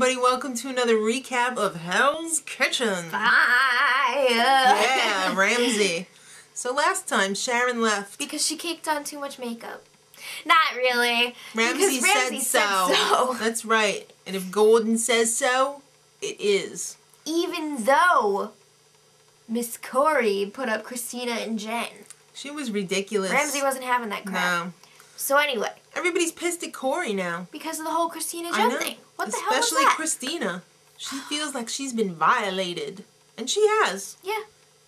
everybody, welcome to another recap of Hell's Kitchen. Fire! Yeah, Ramsey. So last time, Sharon left. Because she caked on too much makeup. Not really. Ramsey said so. That's right. And if Gordon says so, it is. Even though Miss Corey put up Christina and Jen. She was ridiculous. Ramsey wasn't having that crap. No. So anyway. Everybody's pissed at Corey now. Because of the whole Christina Jen thing. What the hell was Especially that? Christina. She feels like she's been violated. And she has. Yeah.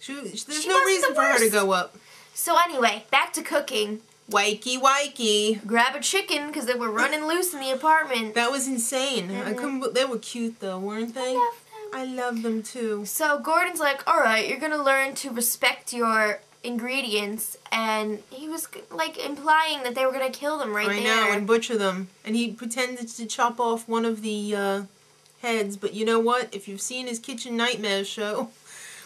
There's no reason for her to go up. So anyway, back to cooking. Wakey, wakey. Grab a chicken because they were running loose in the apartment. That was insane. They were cute though, weren't they? I love them. I love them too. So Gordon's like, alright, you're going to learn to respect your ingredients, and he was like implying that they were going to kill them right there. I know, and butcher them. And he pretended to chop off one of the heads, but you know what? If you've seen his Kitchen Nightmares show,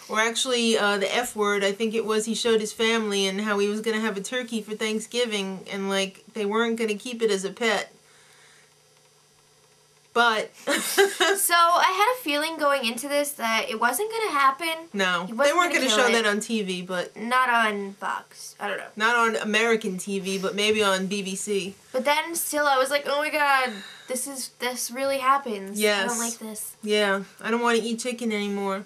or actually the F Word, I think it was, he showed his family and how he was going to have a turkey for Thanksgiving, and like they weren't going to keep it as a pet. But so I had a feeling going into this that it wasn't going to happen. No, they weren't going to show that on TV, but not on Fox. I don't know. Not on American TV, but maybe on BBC. But then still, I was like, oh my god, this really happens. Yes. I don't like this. Yeah, I don't want to eat chicken anymore.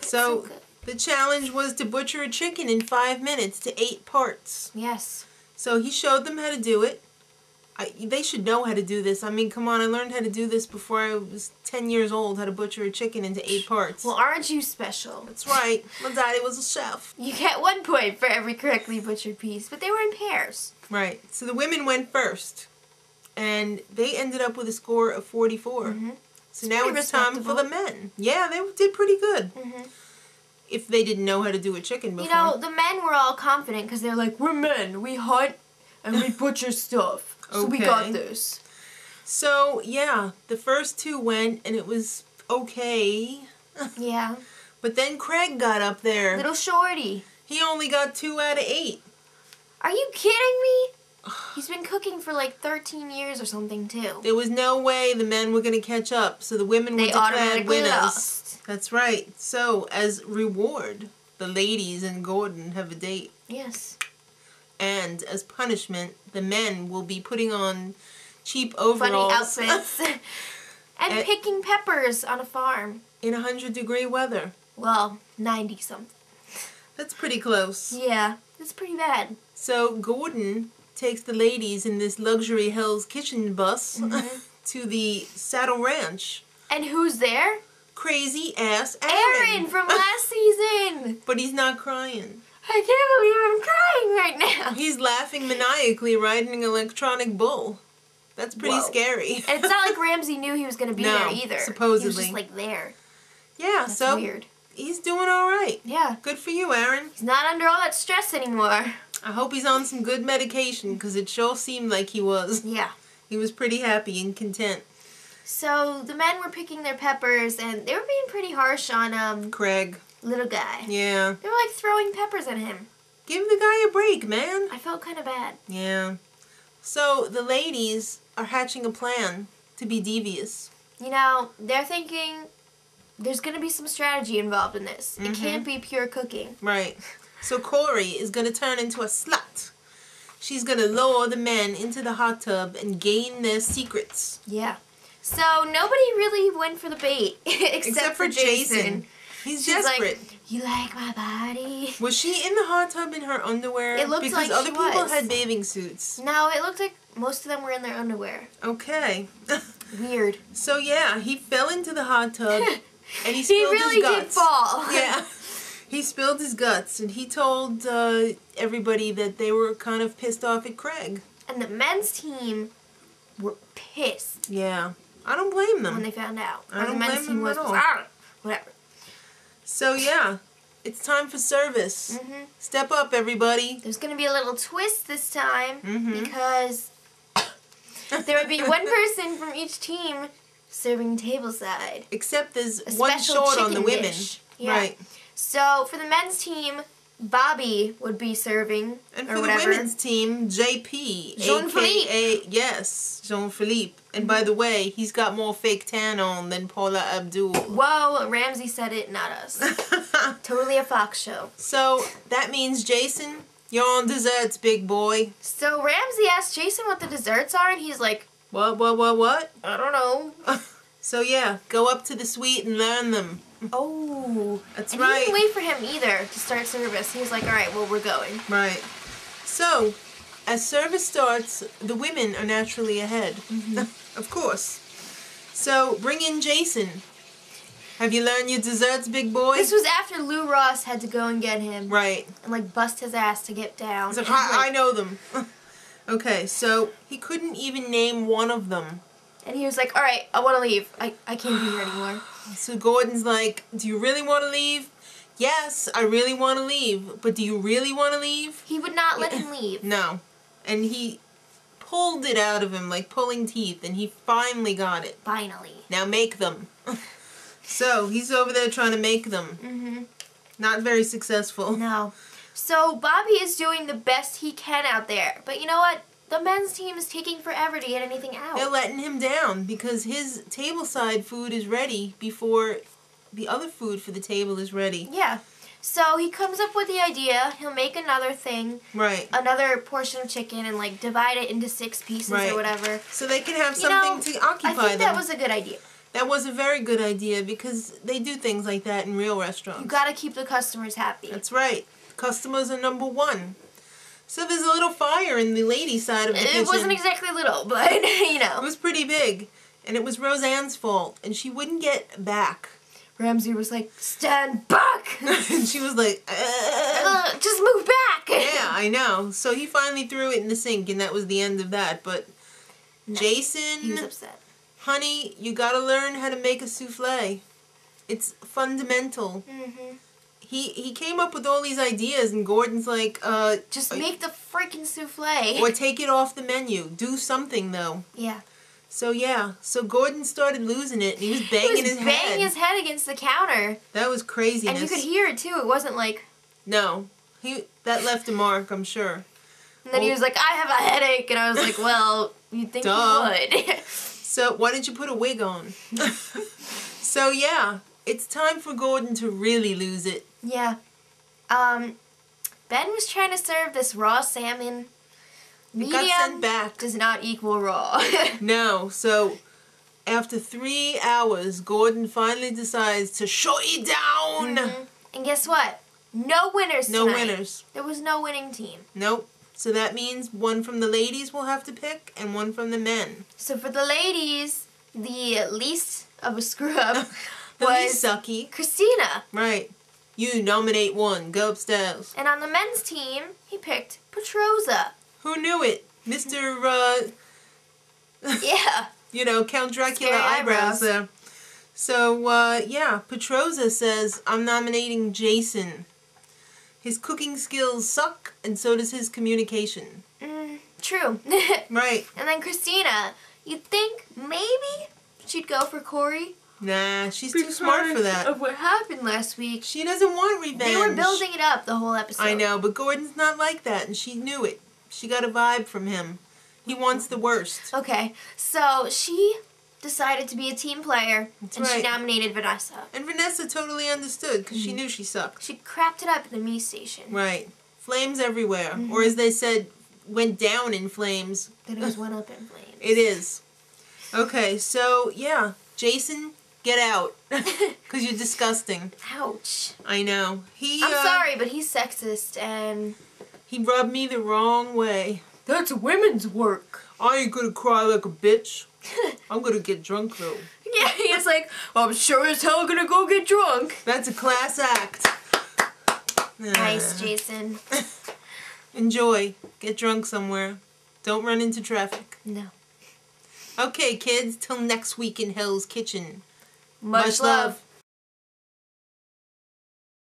So the challenge was to butcher a chicken in 5 minutes to 8 parts. Yes. So he showed them how to do it. They should know how to do this. I mean, come on, I learned how to do this before I was 10 years old, how to butcher a chicken into 8 parts. Well, aren't you special? That's right. My daddy was a chef. You get 1 point for every correctly butchered piece, but they were in pairs. Right. So the women went first, and they ended up with a score of 44. So now it's time for the men. Yeah, they did pretty good. If they didn't know how to do a chicken before. You know, the men were all confident because they're like, we're men, we hunt, and we butcher stuff. So we got this. So, yeah, the first 2 went, and it was okay. Yeah. But then Craig got up there. Little shorty. He only got 2 out of 8. Are you kidding me? He's been cooking for like 13 years or something, too. There was no way the men were going to catch up, so the women were declared winners. Lost. That's right. So, as reward, the ladies and Gordon have a date. Yes. And as punishment, the men will be putting on cheap overalls. Funny outfits. and picking peppers on a farm. In 100-degree weather. Well, 90-something. That's pretty close. Yeah, that's pretty bad. So Gordon takes the ladies in this luxury Hell's Kitchen bus to the Saddle Ranch. And who's there? Crazy-ass Aaron from last season. But he's not crying. I can't believe I'm crying right now. He's laughing maniacally riding an electronic bull. That's pretty scary. And it's not like Ramsey knew he was going to be there either. Supposedly. He was just like there. Yeah, That's so weird. He's doing all right. Yeah. Good for you, Aaron. He's not under all that stress anymore. I hope he's on some good medication because it sure seemed like he was. Yeah. He was pretty happy and content. So the men were picking their peppers and they were being pretty harsh on Craig. Little guy. Yeah. They were like throwing peppers at him. Give the guy a break, man. I felt kind of bad. Yeah. So the ladies are hatching a plan to be devious. You know, they're thinking there's going to be some strategy involved in this. It can't be pure cooking. Right. So Corey is going to turn into a slut. She's going to lure the men into the hot tub and gain their secrets. Yeah. So nobody really went for the bait except for Jason. He's She's desperate. Like, you like my body? Was she in the hot tub in her underwear? It looked because like other she people was. had bathing suits. No, it looked like most of them were in their underwear. Okay. Weird. So yeah, he fell into the hot tub and he spilled his guts. He really did fall. Yeah. He spilled his guts and he told everybody that they were kind of pissed off at Craig. And the men's team were pissed. Yeah. I don't blame them. When they found out. I don't blame them at all. Whatever. So yeah, it's time for service. Step up, everybody. There's going to be a little twist this time because there would be 1 person from each team serving tableside. Except there's one short on the women. Dish. Yeah. Right. So for the men's team, Bobby would be serving, And or for whatever. the women's team, JP, Jean-Philippe. a.k.a. yes, Jean-Philippe. And by the way, he's got more fake tan on than Paula Abdul. Whoa, Ramsey said it, not us. Totally a Fox show. So that means, Jason, you're on desserts, big boy. So Ramsey asked Jason what the desserts are, and he's like, What? I don't know. So yeah, go up to the suite and learn them. Oh. That's and right. he didn't wait for him either to start service. He was like, alright, well, we're going. Right. So, as service starts, the women are naturally ahead. Of course. So, bring in Jason. Have you learned your desserts, big boy? This was after Lou Ross had to go and get him. Right. And, like, bust his ass to get down. He's like, I know them. Okay, so he couldn't even name one of them. And he was like, alright, I want to leave. I can't be here anymore. So Gordon's like, do you really want to leave? Yes, I really want to leave. But do you really want to leave? He would not let him leave. No. And he pulled it out of him like pulling teeth, and he finally got it. Finally. Now make them. So he's over there trying to make them. Not very successful. No. So Bobby is doing the best he can out there. But you know what? The men's team is taking forever to get anything out. They're letting him down because his tableside food is ready before the other food for the table is ready. Yeah. So he comes up with the idea. He'll make another thing. Right. Another portion of chicken and like divide it into 6 pieces or whatever. So they can have something to occupy them. I think that was a good idea. That was a very good idea because they do things like that in real restaurants. You gotta keep the customers happy. That's right. Customers are number one. So there's a little fire in the lady side of the kitchen. It wasn't exactly little, but you know. It was pretty big. And it was Roseanne's fault. And she wouldn't get back. Ramsey was like, stand back! And she was like, just move back! Yeah, I know. So he finally threw it in the sink and that was the end of that. But No, Jason, he was upset. Honey, you gotta learn how to make a souffle. It's fundamental. He came up with all these ideas and Gordon's like, just make the freaking souffle. Or take it off the menu. Do something though. Yeah. So yeah, so Gordon started losing it and he was banging his head. banging his head against the counter. That was craziness. And you could hear it too. It wasn't like... No. That left a mark, I'm sure. And then he was like, I have a headache. And I was like, well, you'd think Duh. you would. So why didn't you put a wig on? So yeah, it's time for Gordon to really lose it. Yeah. Ben was trying to serve this raw salmon. It got sent back. Does not equal raw. No, so after 3 hours, Gordon finally decides to shut it down. And guess what? No winners No tonight. winners. There was no winning team. Nope. So that means one from the ladies will have to pick and one from the men. So for the ladies, the least of a screw-up The was least sucky. Christina. Right. You nominate one. Go upstairs. And on the men's team, he picked Petrozza. Who knew it? Mr. Yeah. You know, Count Dracula Scary eyebrows eyebrows. there. So, yeah, Petrozza says, I'm nominating Jason. His cooking skills suck, and so does his communication. True. Right. And then Christina, you'd think maybe she'd go for Corey. Nah, she's too smart for that. Of what happened last week. She doesn't want revenge. They were building it up the whole episode. I know, but Gordon's not like that, and she knew it. She got a vibe from him. He wants the worst. Okay, so she decided to be a team player, That's and she right. nominated Vanessa. And Vanessa totally understood, because she knew she sucked. She crapped it up in the me station. Right. Flames everywhere. Or as they said, went down in flames. Then it was went up in flames. It is. Okay, so, yeah. Jason, get out. Because you're disgusting. Ouch. I know. I'm sorry, but he's sexist, and... He rubbed me the wrong way. That's women's work. I ain't gonna cry like a bitch. I'm gonna get drunk, though. Yeah, he's like, well, I'm sure as hell gonna go get drunk. That's a class act. Nice, Jason. Enjoy. Get drunk somewhere. Don't run into traffic. No. Okay, kids. Till next week in Hell's Kitchen. Much love.